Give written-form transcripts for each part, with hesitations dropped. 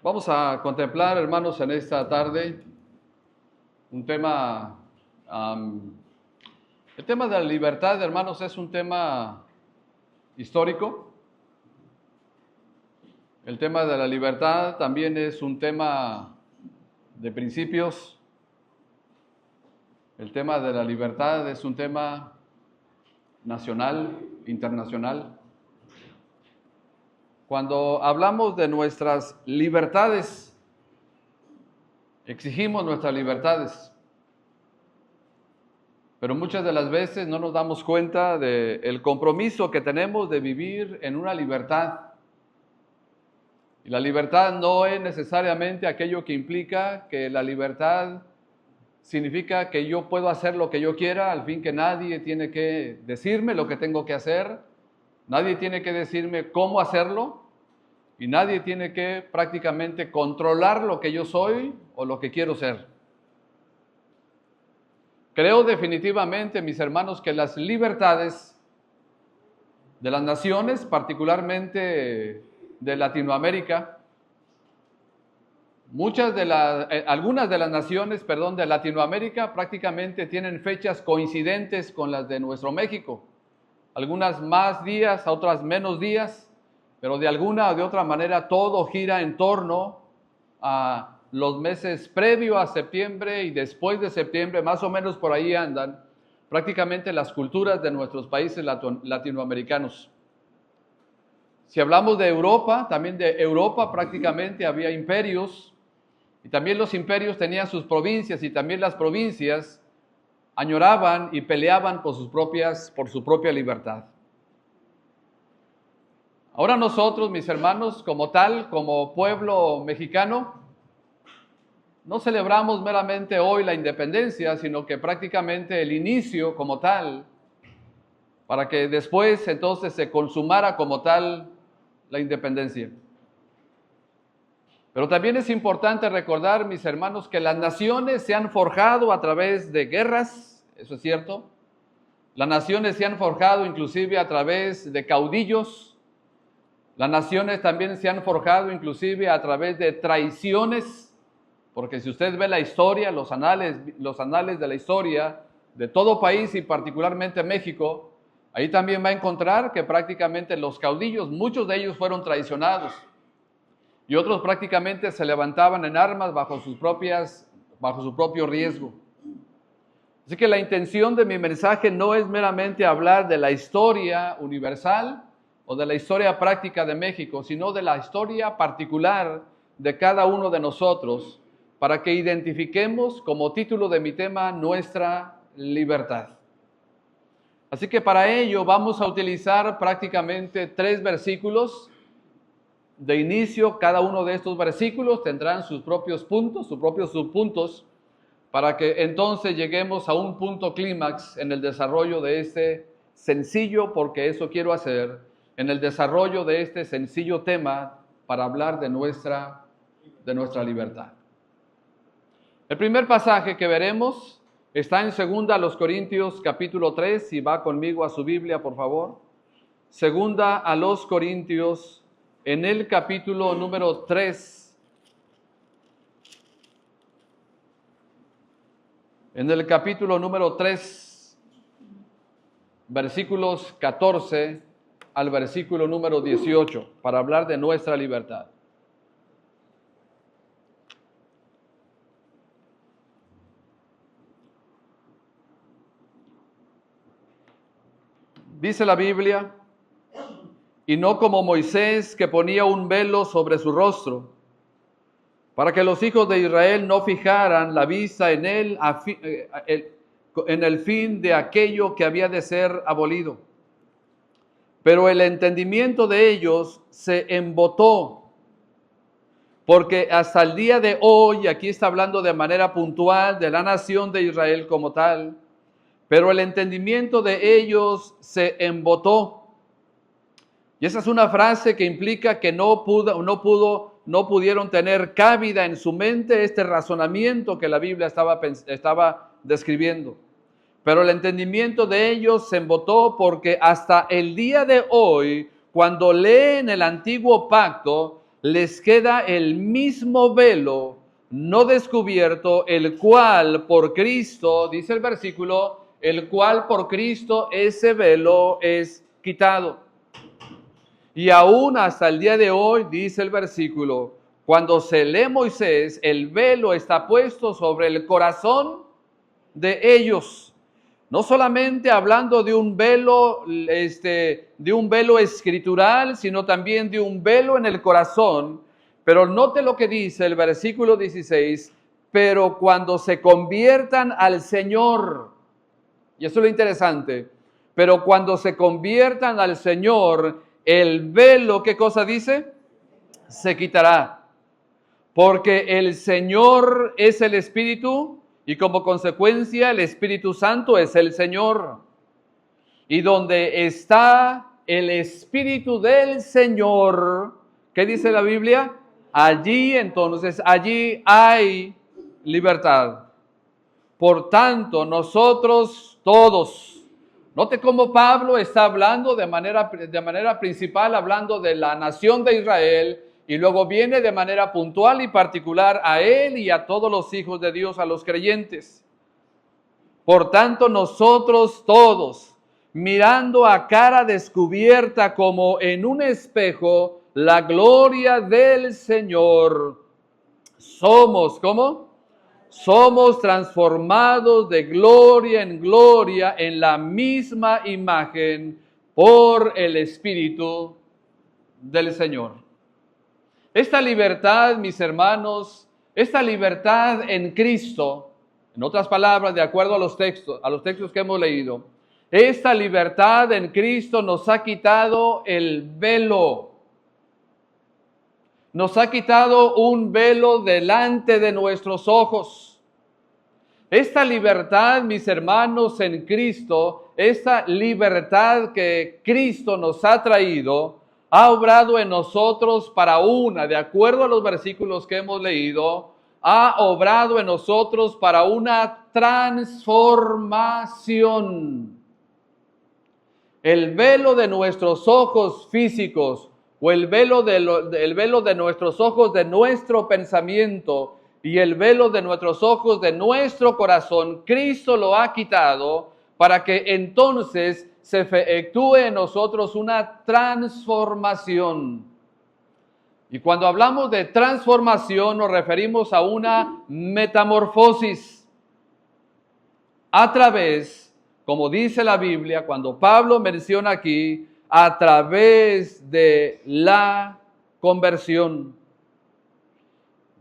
Vamos a contemplar, hermanos, en esta tarde un tema, el tema de la libertad, hermanos, es un tema histórico. El tema de la libertad también es un tema de principios. El tema de la libertad es un tema nacional, internacional. Cuando hablamos de nuestras libertades, exigimos nuestras libertades, pero muchas de las veces no nos damos cuenta del compromiso que tenemos de vivir en una libertad. Y la libertad no es necesariamente aquello que implica que la libertad significa que yo puedo hacer lo que yo quiera, al fin que nadie tiene que decirme lo que tengo que hacer, nadie tiene que decirme cómo hacerlo, y nadie tiene que prácticamente controlar lo que yo soy o lo que quiero ser. Creo definitivamente, mis hermanos, que las libertades de las naciones, particularmente de Latinoamérica, algunas de las naciones, de Latinoamérica prácticamente tienen fechas coincidentes con las de nuestro México. Algunas más días, otras menos días, pero de alguna o de otra manera todo gira en torno a los meses previo a septiembre y después de septiembre, más o menos por ahí andan prácticamente las culturas de nuestros países latinoamericanos. Si hablamos de Europa, también de Europa prácticamente había imperios, y también los imperios tenían sus provincias, y también las provincias añoraban y peleaban por su propia libertad. Ahora nosotros, mis hermanos, como pueblo mexicano, no celebramos meramente hoy la independencia, sino que prácticamente el inicio como tal, para que después entonces se consumara como tal la independencia. Pero también es importante recordar, mis hermanos, que las naciones se han forjado a través de guerras, eso es cierto. Las naciones se han forjado inclusive a través de caudillos. Las naciones también se han forjado inclusive a través de traiciones, porque si usted ve la historia, los anales de la historia de todo país y particularmente México, ahí también va a encontrar que prácticamente los caudillos, muchos de ellos fueron traicionados y otros prácticamente se levantaban en armas bajo su propio riesgo. Así que la intención de mi mensaje no es meramente hablar de la historia universal o de la historia práctica de México, sino de la historia particular de cada uno de nosotros, para que identifiquemos como título de mi tema nuestra libertad. Así que para ello vamos a utilizar prácticamente 3 versículos de inicio. Cada uno de estos versículos tendrán sus propios puntos, sus propios subpuntos, para que entonces lleguemos a un punto clímax en el desarrollo de este sencillo, porque eso quiero hacer, en el desarrollo de este sencillo tema para hablar de nuestra libertad. El primer pasaje que veremos está en 2 Corintios capítulo 3, si va conmigo a su Biblia, por favor. 2 Corintios, en el capítulo número 3. En el capítulo número 3, versículos 14 al versículo número 18, para hablar de nuestra libertad. Dice la Biblia: y no como Moisés, que ponía un velo sobre su rostro, para que los hijos de Israel no fijaran la vista en él en el fin de aquello que había de ser abolido. Pero el entendimiento de ellos se embotó, porque hasta el día de hoy, aquí está hablando de manera puntual de la nación de Israel como tal, pero el entendimiento de ellos se embotó. Y esa es una frase que implica que no pudieron tener cabida en su mente este razonamiento que la Biblia estaba describiendo. Pero el entendimiento de ellos se embotó, porque hasta el día de hoy, cuando leen el antiguo pacto, les queda el mismo velo no descubierto, el cual por Cristo, dice el versículo, el cual por Cristo ese velo es quitado. Y aún hasta el día de hoy, dice el versículo, cuando se lee Moisés, el velo está puesto sobre el corazón de ellos. No solamente hablando de un velo, escritural, sino también de un velo en el corazón. Pero note lo que dice el versículo 16, pero cuando se conviertan al Señor, y eso es lo interesante, pero cuando se conviertan al Señor, el velo, ¿qué cosa dice? Se quitará. Porque el Señor es el Espíritu y como consecuencia el Espíritu Santo es el Señor. Y donde está el Espíritu del Señor, ¿qué dice la Biblia? Allí hay libertad. Por tanto, nosotros todos, note cómo Pablo está hablando de manera principal, hablando de la nación de Israel, y luego viene de manera puntual y particular a él y a todos los hijos de Dios, a los creyentes. Por tanto, nosotros todos, mirando a cara descubierta como en un espejo la gloria del Señor, somos, ¿cómo? Somos transformados de gloria en gloria en la misma imagen por el Espíritu del Señor. Esta libertad, mis hermanos, esta libertad en Cristo, en otras palabras, de acuerdo a los textos que hemos leído, esta libertad en Cristo nos ha quitado el velo. Nos ha quitado un velo delante de nuestros ojos. Esta libertad, mis hermanos, en Cristo, esta libertad que Cristo nos ha traído, ha obrado en nosotros de acuerdo a los versículos que hemos leído, ha obrado en nosotros para una transformación. El velo de nuestros ojos físicos o el velo de nuestros ojos de nuestro pensamiento y el velo de nuestros ojos de nuestro corazón, Cristo lo ha quitado para que entonces se efectúe en nosotros una transformación. Y cuando hablamos de transformación nos referimos a una metamorfosis a través, como dice la Biblia, cuando Pablo menciona aquí, a través de la conversión.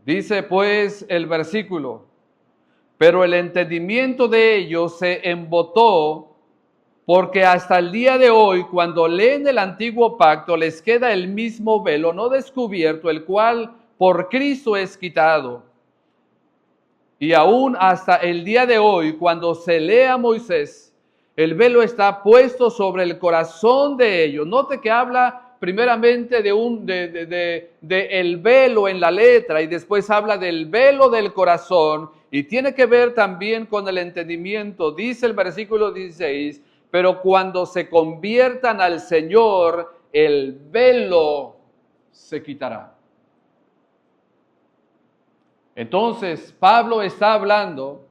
Dice pues el versículo, pero el entendimiento de ellos se embotó, porque hasta el día de hoy, cuando leen el antiguo pacto, les queda el mismo velo no descubierto, el cual por Cristo es quitado. Y aún hasta el día de hoy, cuando se lee a Moisés, el velo está puesto sobre el corazón de ellos. Note que habla primeramente de el velo en la letra y después habla del velo del corazón y tiene que ver también con el entendimiento. Dice el versículo 16, pero cuando se conviertan al Señor, el velo se quitará. Entonces, Pablo está hablando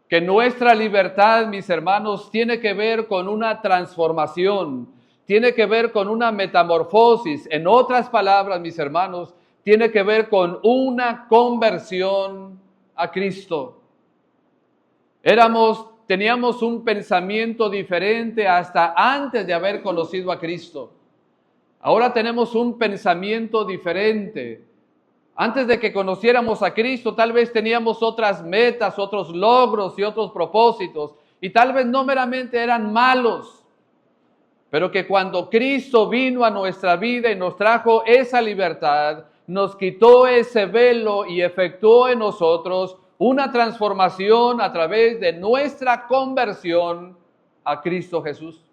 que nuestra libertad, mis hermanos, tiene que ver con una transformación, tiene que ver con una metamorfosis. En otras palabras, mis hermanos, tiene que ver con conversión a Cristo. Teníamos un pensamiento diferente hasta antes de haber conocido a Cristo. Ahora tenemos un pensamiento diferente. Antes de que conociéramos a Cristo, tal vez teníamos otras metas, otros logros y otros propósitos, y tal vez no meramente eran malos, pero que cuando Cristo vino a nuestra vida y nos trajo esa libertad, nos quitó ese velo y efectuó en nosotros una transformación a través de nuestra conversión a Cristo Jesús.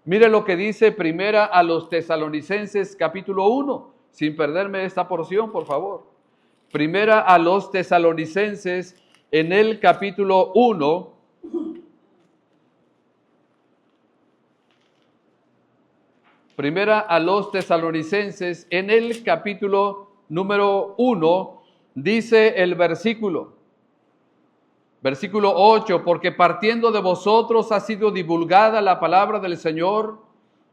Mire lo que dice primera a los Tesalonicenses capítulo 1. Sin perderme esta porción, por favor. Primera a los Tesalonicenses en el capítulo 1. Primera a los Tesalonicenses, en el capítulo número 1, dice el versículo 8, porque partiendo de vosotros ha sido divulgada la palabra del Señor,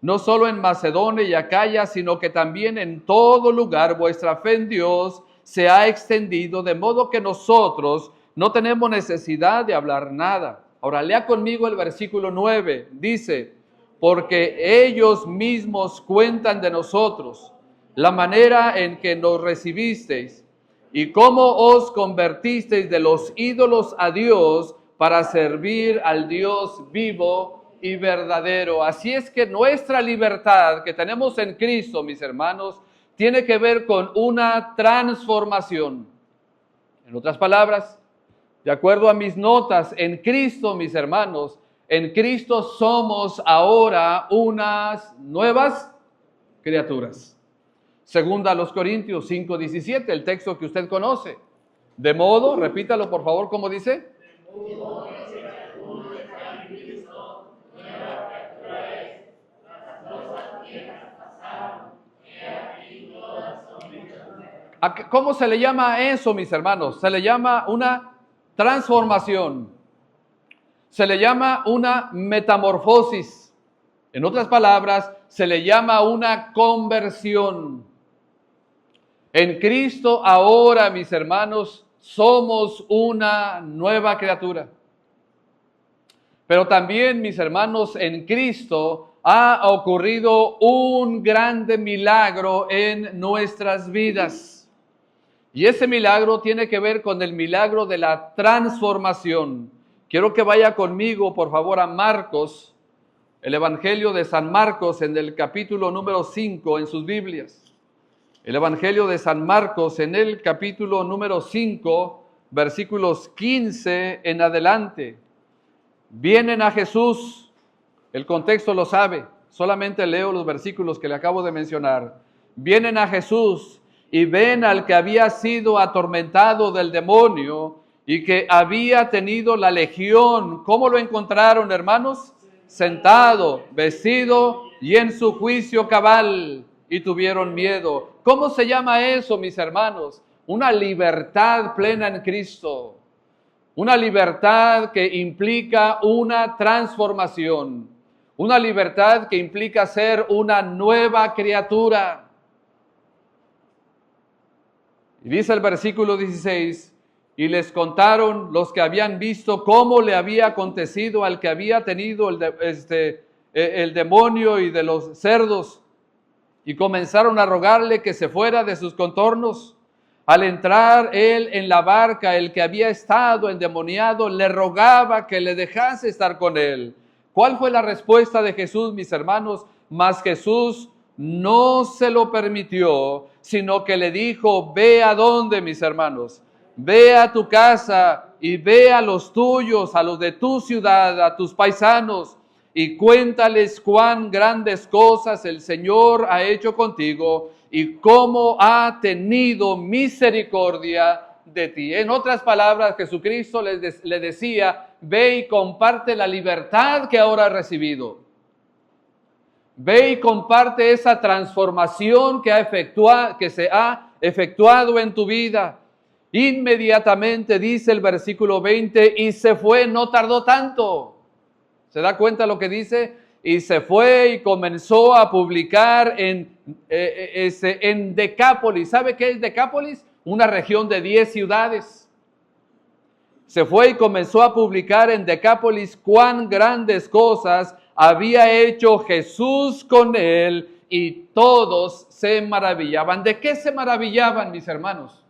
no solo en Macedonia y Acaya, sino que también en todo lugar vuestra fe en Dios se ha extendido, de modo que nosotros no tenemos necesidad de hablar nada. Ahora lea conmigo el versículo 9, dice, porque ellos mismos cuentan de nosotros la manera en que nos recibisteis y cómo os convertisteis de los ídolos a Dios para servir al Dios vivo y verdadero. Así es que nuestra libertad que tenemos en Cristo, mis hermanos, tiene que ver con una transformación. En otras palabras, de acuerdo a mis notas, en Cristo, mis hermanos, en Cristo somos ahora unas nuevas criaturas. Segunda a los Corintios 5:17, el texto que usted conoce. De modo, repítalo por favor, ¿cómo dice? ¿Cómo se le llama a eso, mis hermanos? Se le llama una transformación. Se le llama una metamorfosis. En otras palabras, se le llama una conversión. En Cristo ahora, mis hermanos, somos una nueva criatura. Pero también, mis hermanos, en Cristo ha ocurrido un grande milagro en nuestras vidas. Y ese milagro tiene que ver con el milagro de la transformación. Quiero que vaya conmigo, por favor, a Marcos, el Evangelio de San Marcos, en el capítulo número 5 en sus Biblias. El Evangelio de San Marcos, en el capítulo número 5, versículos 15 en adelante. Vienen a Jesús, el contexto lo sabe, solamente leo los versículos que le acabo de mencionar. Vienen a Jesús y ven al que había sido atormentado del demonio y que había tenido la legión. ¿Cómo lo encontraron, hermanos? Sentado, vestido y en su juicio cabal, y tuvieron miedo. ¿Cómo se llama eso, mis hermanos? Una libertad plena en Cristo. Una libertad que implica una transformación. Una libertad que implica ser una nueva criatura. Y dice el versículo 16, y les contaron los que habían visto cómo le había acontecido al que había tenido el demonio y de los cerdos, y comenzaron a rogarle que se fuera de sus contornos. Al entrar él en la barca, el que había estado endemoniado le rogaba que le dejase estar con él. ¿Cuál fue la respuesta de Jesús, mis hermanos? Mas Jesús no se lo permitió, sino que le dijo, ve a dónde, mis hermanos, ve a tu casa y ve a los tuyos, a los de tu ciudad, a tus paisanos, y cuéntales cuán grandes cosas el Señor ha hecho contigo y cómo ha tenido misericordia de ti. En otras palabras, Jesucristo le decía, ve y comparte la libertad que ahora has recibido. Ve y comparte esa transformación que se ha efectuado en tu vida. Inmediatamente dice el versículo 20, y se fue, no tardó tanto. ¿Se da cuenta lo que dice? Y se fue y comenzó a publicar en Decápolis. ¿Sabe qué es Decápolis? Una región de 10 ciudades. Se fue y comenzó a publicar en Decápolis cuán grandes cosas había hecho Jesús con él, y todos se maravillaban. ¿De qué se maravillaban, mis hermanos?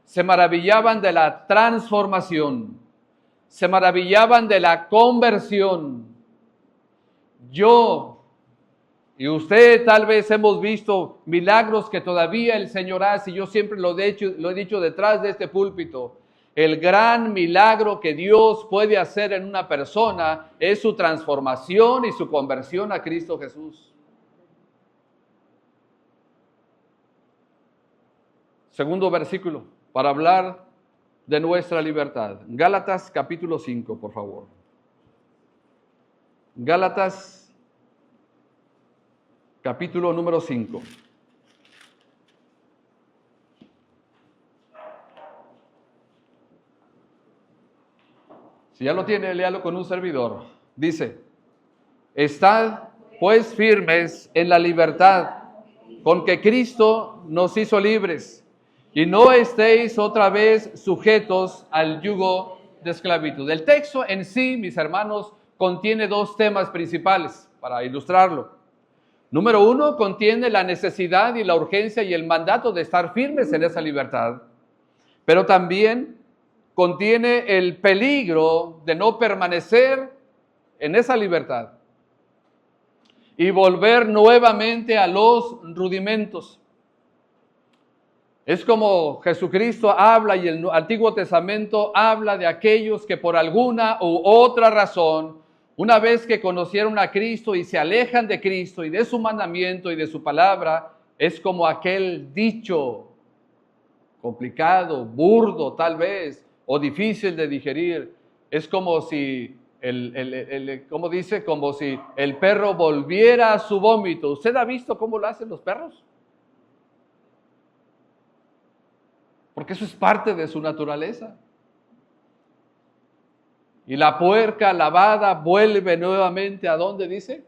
Se maravillaban de la transformación. Se maravillaban de la conversión. Yo y usted tal vez hemos visto milagros que todavía el Señor hace, y yo siempre lo he dicho detrás de este púlpito. El gran milagro que Dios puede hacer en una persona es su transformación y su conversión a Cristo Jesús. Segundo versículo, para hablar de nuestra libertad. Gálatas capítulo 5, por favor. Gálatas capítulo número 5. Si ya lo tiene, léalo con un servidor. Dice: estad pues firmes en la libertad con que Cristo nos hizo libres, y no estéis otra vez sujetos al yugo de esclavitud. El texto en sí, mis hermanos, contiene dos temas principales para ilustrarlo. Número uno, contiene la necesidad y la urgencia y el mandato de estar firmes en esa libertad, pero también contiene el peligro de no permanecer en esa libertad y volver nuevamente a los rudimentos. Es como Jesucristo habla y el Antiguo Testamento habla de aquellos que por alguna u otra razón, una vez que conocieron a Cristo y se alejan de Cristo y de su mandamiento y de su palabra, es como aquel dicho complicado, burdo tal vez, o difícil de digerir. Es como si ¿cómo dice? Como si el perro volviera a su vómito. ¿Usted ha visto cómo lo hacen los perros? Porque eso es parte de su naturaleza. Y la puerca lavada vuelve nuevamente, ¿a dónde dice?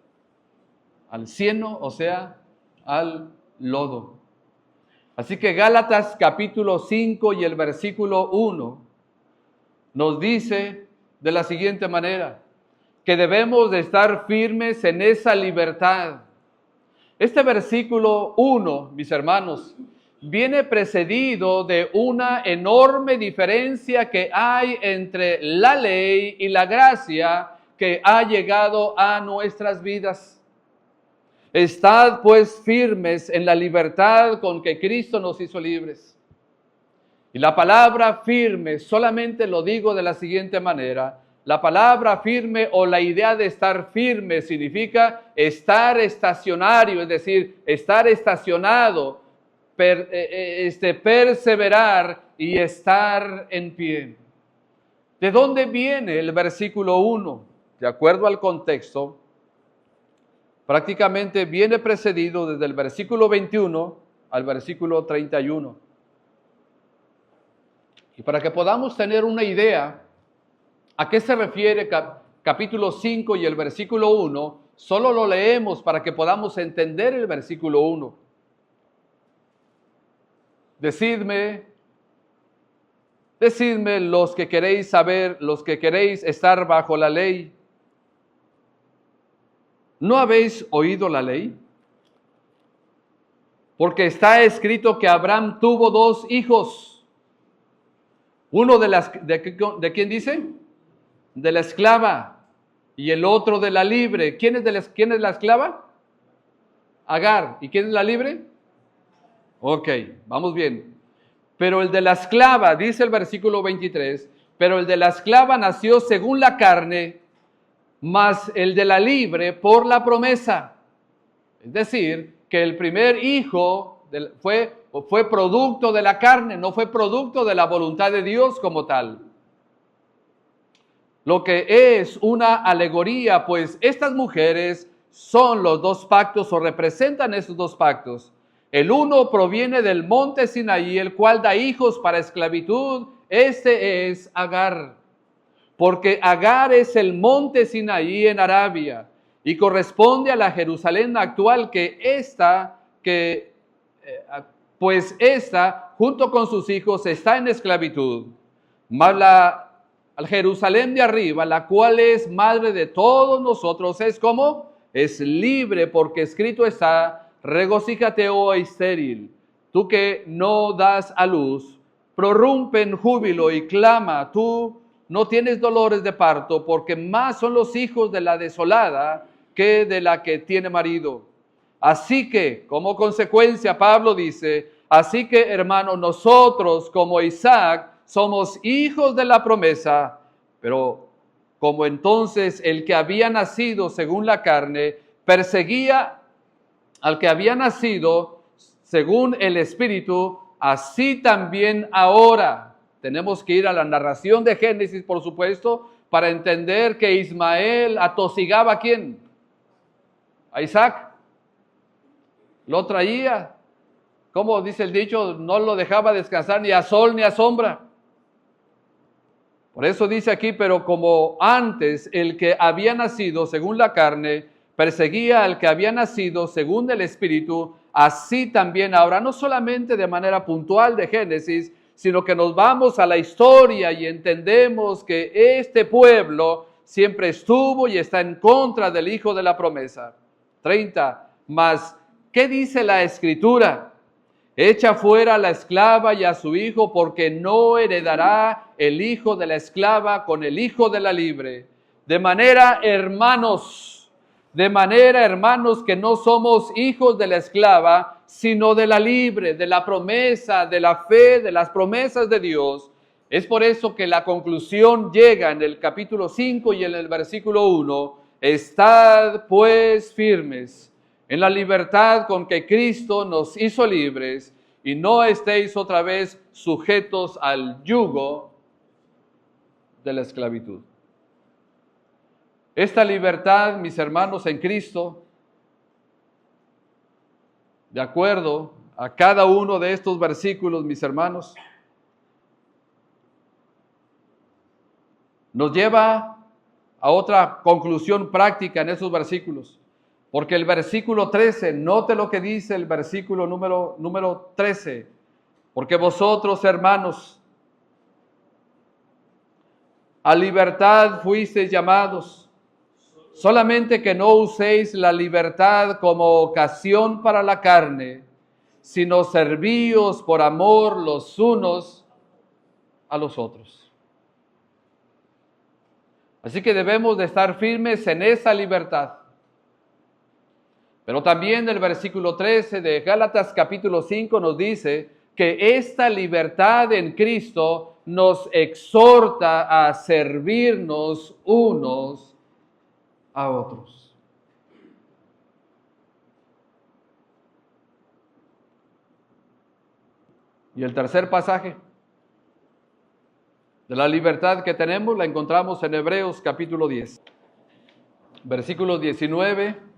Al cieno, o sea, al lodo. Así que Gálatas capítulo 5 y el versículo 1 nos dice de la siguiente manera, que debemos de estar firmes en esa libertad. Este versículo 1, mis hermanos, viene precedido de una enorme diferencia que hay entre la ley y la gracia que ha llegado a nuestras vidas. Estad pues firmes en la libertad con que Cristo nos hizo libres. Y la palabra firme, solamente lo digo de la siguiente manera, la palabra firme o la idea de estar firme significa estar estacionario, es decir, estar estacionado, perseverar y estar en pie. ¿De dónde viene el versículo 1? De acuerdo al contexto, prácticamente viene precedido desde el versículo 21 al versículo 31. Y para que podamos tener una idea a qué se refiere capítulo 5 y el versículo 1, solo lo leemos para que podamos entender el versículo 1. Decidme los que queréis saber, los que queréis estar bajo la ley. ¿No habéis oído la ley? Porque está escrito que Abraham tuvo 2 hijos. Uno ¿de quién dice? De la esclava, y el otro de la libre. ¿Quién es la esclava? Agar. ¿Y quién es la libre? Ok, vamos bien. Pero el de la esclava, dice el versículo 23, pero el de la esclava nació según la carne, mas el de la libre por la promesa. Es decir, que el primer hijo fue producto de la carne, no fue producto de la voluntad de Dios como tal. Lo que es una alegoría, pues estas mujeres son los 2 pactos o representan esos 2 pactos. El uno proviene del monte Sinaí, el cual da hijos para esclavitud. Este es Agar, porque Agar es el monte Sinaí en Arabia y corresponde a la Jerusalén actual, pues esta, junto con sus hijos, está en esclavitud. Mas al Jerusalén de arriba, la cual es madre de todos nosotros, es libre, porque escrito está: regocíjate, oh estéril, tú que no das a luz, prorrumpe en júbilo y clama, tú no tienes dolores de parto, porque más son los hijos de la desolada que de la que tiene marido. Así que, como consecuencia, Pablo dice, así que, hermanos, nosotros como Isaac somos hijos de la promesa, pero como entonces el que había nacido según la carne perseguía al que había nacido según el Espíritu, así también ahora. Tenemos que ir a la narración de Génesis, por supuesto, para entender que Ismael atosigaba ¿a quién? A Isaac. lo traía. Como dice el dicho, no lo dejaba descansar ni a sol ni a sombra. Por eso dice aquí, pero como antes el que había nacido según la carne perseguía al que había nacido según el Espíritu, así también ahora, no solamente de manera puntual de Génesis, sino que nos vamos a la historia y entendemos que este pueblo siempre estuvo y está en contra del Hijo de la promesa. 30. Mas, ¿qué dice la Escritura? Echa fuera a la esclava y a su hijo, porque no heredará el hijo de la esclava con el hijo de la libre. De manera, hermanos, que no somos hijos de la esclava, sino de la libre, de la promesa, de la fe, de las promesas de Dios. Es por eso que la conclusión llega en el capítulo 5 y en el versículo 1. Estad pues firmes en la libertad con que Cristo nos hizo libres, y no estéis otra vez sujetos al yugo de la esclavitud. Esta libertad, mis hermanos en Cristo, de acuerdo a cada uno de estos versículos, mis hermanos, nos lleva a otra conclusión práctica en esos versículos. Porque el versículo 13, note lo que dice el versículo número 13. Porque vosotros, hermanos, a libertad fuisteis llamados, solamente que no uséis la libertad como ocasión para la carne, sino servíos por amor los unos a los otros. Así que debemos de estar firmes en esa libertad. Pero también el versículo 13 de Gálatas capítulo 5 nos dice que esta libertad en Cristo nos exhorta a servirnos unos a otros. Y el tercer pasaje de la libertad que tenemos la encontramos en Hebreos capítulo 10, versículos 19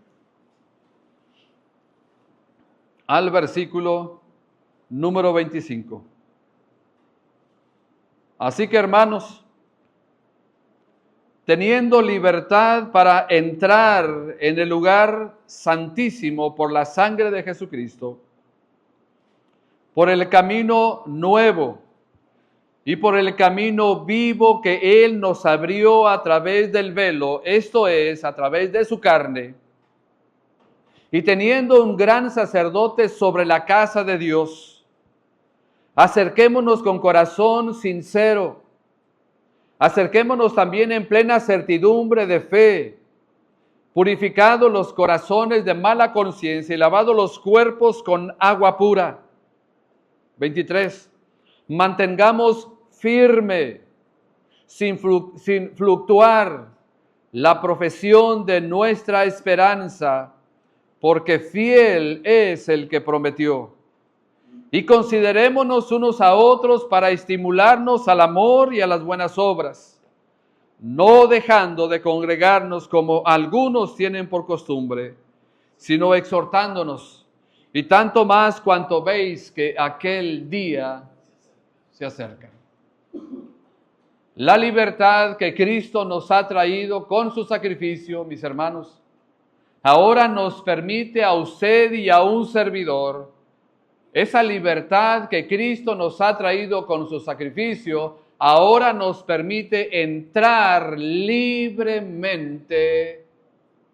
al versículo número 25. Así que, hermanos, teniendo libertad para entrar en el lugar santísimo por la sangre de Jesucristo, por el camino nuevo y por el camino vivo que Él nos abrió a través del velo, esto es, a través de su carne, y teniendo un gran sacerdote sobre la casa de Dios, acerquémonos con corazón sincero, acerquémonos también en plena certidumbre de fe, purificados los corazones de mala conciencia y lavados los cuerpos con agua pura. 23. Mantengamos firme, sin fluctuar, la profesión de nuestra esperanza, porque fiel es el que prometió. Y considerémonos unos a otros para estimularnos al amor y a las buenas obras, no dejando de congregarnos como algunos tienen por costumbre, sino exhortándonos, y tanto más cuanto veis que aquel día se acerca. La libertad que Cristo nos ha traído con su sacrificio, mis hermanos, ahora nos permite a usted y a un servidor, esa libertad que Cristo nos ha traído con su sacrificio, ahora nos permite entrar libremente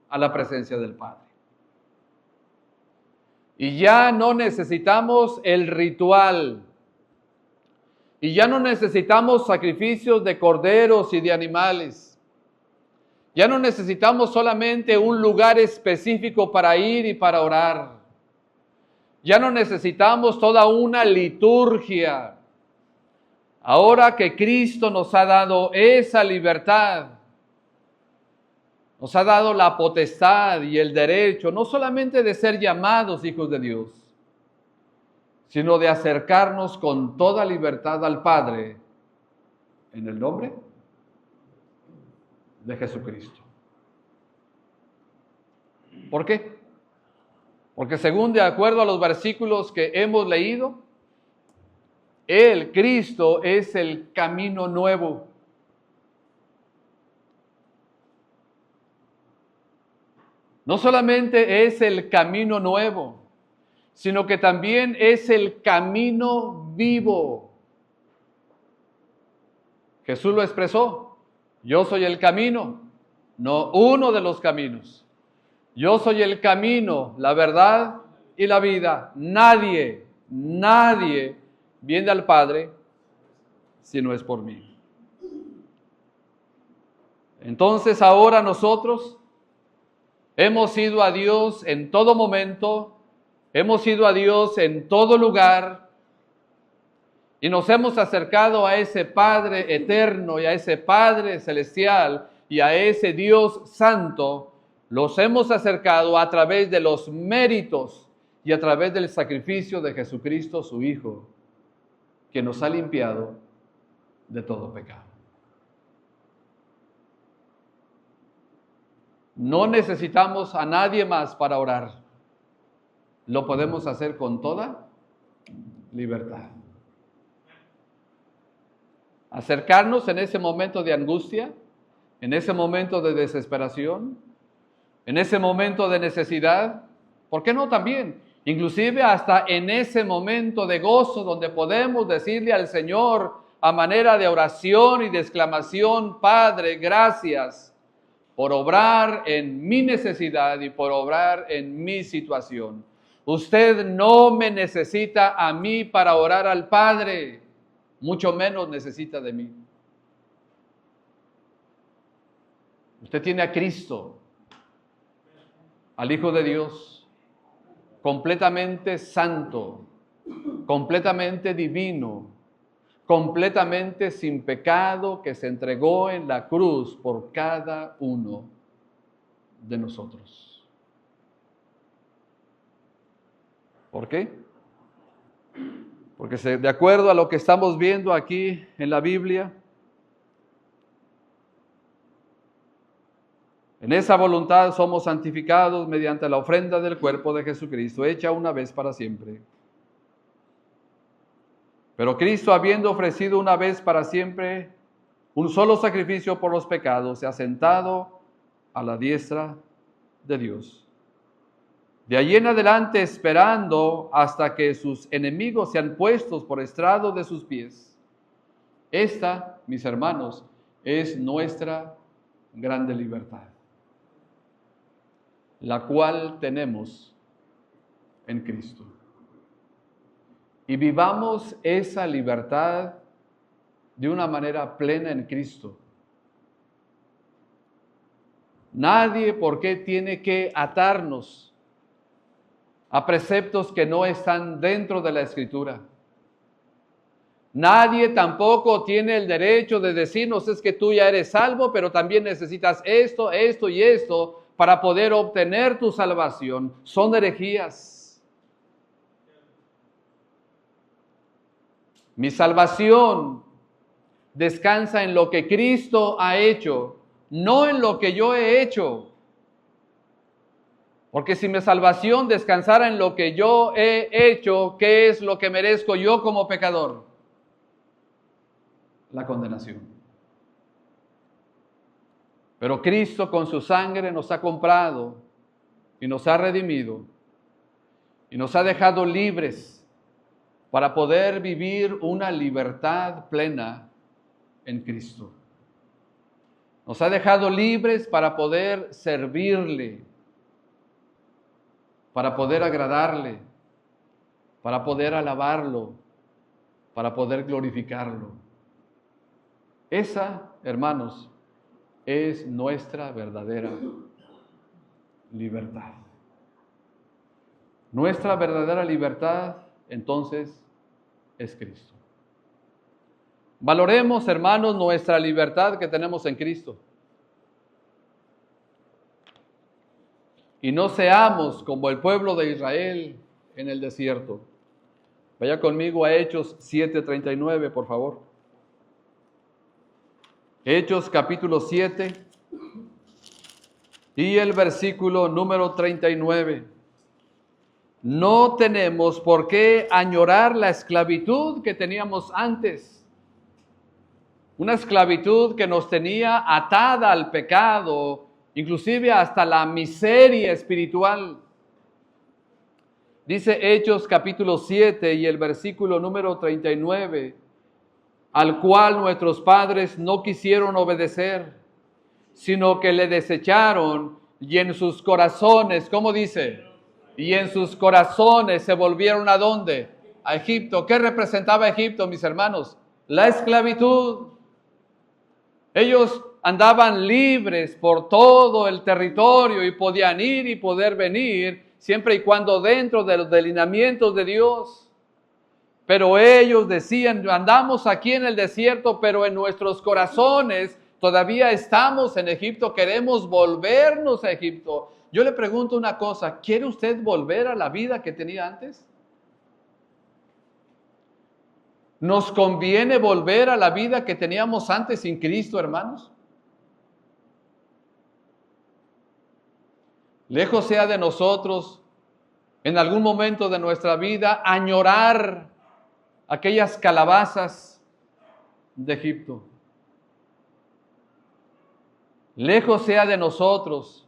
a la presencia del Padre. Y ya no necesitamos el ritual, y ya no necesitamos sacrificios de corderos y de animales. Ya no necesitamos solamente un lugar específico para ir y para orar. Ya no necesitamos toda una liturgia. Ahora que Cristo nos ha dado esa libertad, nos ha dado la potestad y el derecho, no solamente de ser llamados hijos de Dios, sino de acercarnos con toda libertad al Padre en el nombre de Jesucristo. ¿Por qué? Porque según de acuerdo a los versículos que hemos leído, Él, Cristo, es el camino nuevo. No solamente es el camino nuevo, sino que también es el camino vivo. Jesús lo expresó: yo soy el camino, no uno de los caminos. Yo soy el camino, la verdad y la vida. Nadie viene al Padre si no es por mí. Entonces ahora nosotros hemos ido a Dios en todo momento, hemos ido a Dios en todo lugar y nos hemos acercado a ese Padre eterno y a ese Padre celestial y a ese Dios santo. Los hemos acercado a través de los méritos y a través del sacrificio de Jesucristo, su Hijo, que nos ha limpiado de todo pecado. No necesitamos a nadie más para orar. Lo podemos hacer con toda libertad. Acercarnos en ese momento de angustia, en ese momento de desesperación, en ese momento de necesidad, ¿por qué no también? Inclusive hasta en ese momento de gozo donde podemos decirle al Señor a manera de oración y de exclamación: Padre, gracias por obrar en mi necesidad y por obrar en mi situación. Usted no me necesita a mí para orar al Padre, mucho menos necesita de mí. Usted tiene a Cristo, al Hijo de Dios, completamente santo, completamente divino, completamente sin pecado, que se entregó en la cruz por cada uno de nosotros. ¿Por qué? Porque de acuerdo a lo que estamos viendo aquí en la Biblia, en esa voluntad somos santificados mediante la ofrenda del cuerpo de Jesucristo, hecha una vez para siempre. Pero Cristo, habiendo ofrecido una vez para siempre un solo sacrificio por los pecados, se ha sentado a la diestra de Dios. De allí en adelante, esperando hasta que sus enemigos sean puestos por estrado de sus pies. Esta, mis hermanos, es nuestra grande libertad, la cual tenemos en Cristo. Y vivamos esa libertad de una manera plena en Cristo. Nadie, ¿por qué tiene que atarnos a preceptos que no están dentro de la Escritura? Nadie tampoco tiene el derecho de decirnos: es que tú ya eres salvo, pero también necesitas esto, esto y esto para poder obtener tu salvación. Son herejías. Mi salvación descansa en lo que Cristo ha hecho, no en lo que yo he hecho. Porque si mi salvación descansara en lo que yo he hecho, ¿qué es lo que merezco yo como pecador? La condenación. Pero Cristo con su sangre nos ha comprado y nos ha redimido y nos ha dejado libres para poder vivir una libertad plena en Cristo. Nos ha dejado libres para poder servirle, para poder agradarle, para poder alabarlo, para poder glorificarlo. Esa, hermanos, es nuestra verdadera libertad. Nuestra verdadera libertad, entonces, es Cristo. Valoremos, hermanos, nuestra libertad que tenemos en Cristo. Y no seamos como el pueblo de Israel en el desierto. Vaya conmigo a Hechos 7:39, por favor. Hechos capítulo 7 y el versículo número 39. no tenemos por qué añorar la esclavitud que teníamos antes. Una esclavitud que nos tenía atada al pecado, inclusive hasta la miseria espiritual. Dice Hechos capítulo 7 y el versículo número 39, al cual nuestros padres no quisieron obedecer, sino que le desecharon y en sus corazones, ¿cómo dice? Y en sus corazones se volvieron ¿a dónde? A Egipto. ¿Qué representaba Egipto, mis hermanos? La esclavitud. Ellos andaban libres por todo el territorio y podían ir y poder venir siempre y cuando dentro de los delineamientos de Dios. Pero ellos decían, andamos aquí en el desierto, pero en nuestros corazones todavía estamos en Egipto, queremos volvernos a Egipto. Yo le pregunto una cosa, ¿quiere usted volver a la vida que tenía antes? ¿Nos conviene volver a la vida que teníamos antes sin Cristo, hermanos? Lejos sea de nosotros, en algún momento de nuestra vida, añorar aquellas calabazas de Egipto. Lejos sea de nosotros.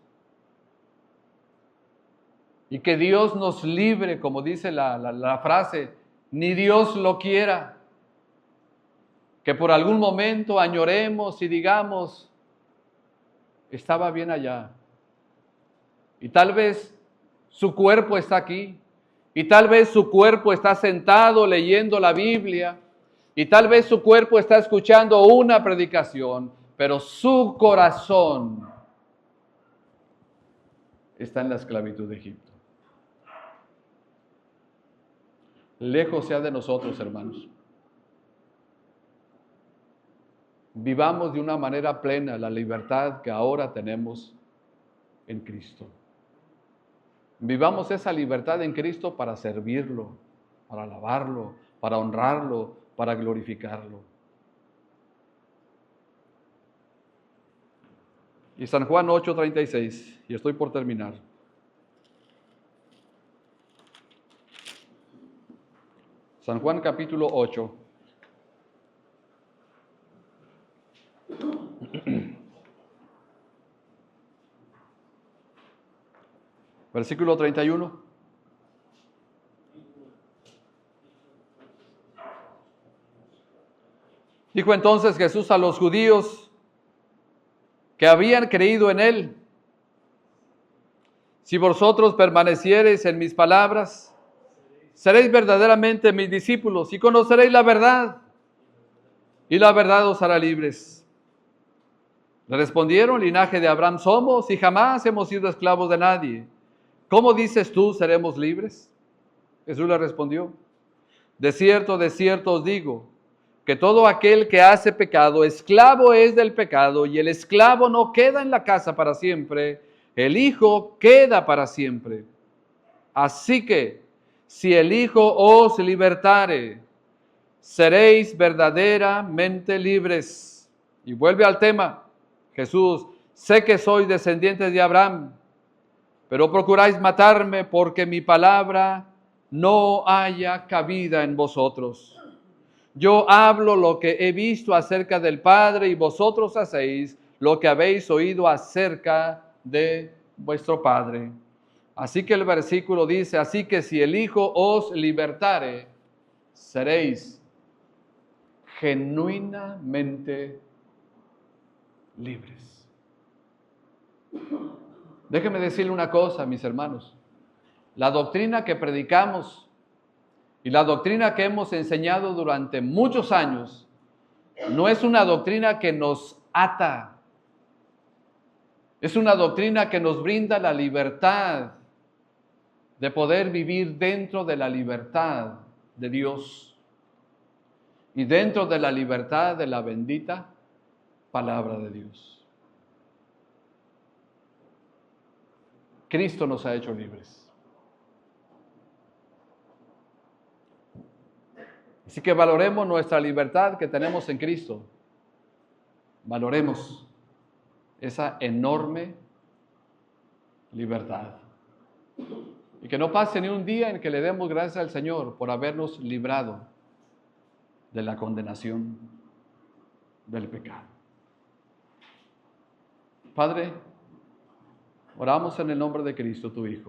Y que Dios nos libre, como dice la frase, ni Dios lo quiera. Que por algún momento añoremos y digamos, estaba bien allá. Y tal vez su cuerpo está aquí. Y tal vez su cuerpo está sentado leyendo la Biblia. Y tal vez su cuerpo está escuchando una predicación. Pero su corazón está en la esclavitud de Egipto. Lejos sea de nosotros, hermanos. Vivamos de una manera plena la libertad que ahora tenemos en Cristo. Vivamos esa libertad en Cristo para servirlo, para alabarlo, para honrarlo, para glorificarlo. Y San Juan 8:36, y estoy por terminar. San Juan capítulo 8. Versículo 31. Dijo entonces Jesús a los judíos que habían creído en él: si vosotros permaneciereis en mis palabras, seréis verdaderamente mis discípulos y conoceréis la verdad, y la verdad os hará libres. Le respondieron: linaje de Abraham somos y jamás hemos sido esclavos de nadie. ¿Cómo dices tú, seremos libres? Jesús le respondió: de cierto os digo, que todo aquel que hace pecado, esclavo es del pecado, y el esclavo no queda en la casa para siempre, el Hijo queda para siempre. Así que, si el Hijo os libertare, seréis verdaderamente libres. Y vuelve al tema, Jesús: sé que sois descendientes de Abraham, pero procuráis matarme porque mi palabra no haya cabida en vosotros. Yo hablo lo que he visto acerca del Padre y vosotros hacéis lo que habéis oído acerca de vuestro Padre. Así que el versículo dice: así que si el Hijo os libertare, seréis genuinamente libres. Déjenme decirle una cosa, mis hermanos. La doctrina que predicamos y la doctrina que hemos enseñado durante muchos años no es una doctrina que nos ata. Es una doctrina que nos brinda la libertad de poder vivir dentro de la libertad de Dios y dentro de la libertad de la bendita palabra de Dios. Cristo nos ha hecho libres. Así que valoremos nuestra libertad que tenemos en Cristo. Valoremos esa enorme libertad. Y que no pase ni un día en que le demos gracias al Señor por habernos librado de la condenación del pecado. Padre, oramos en el nombre de Cristo, tu Hijo.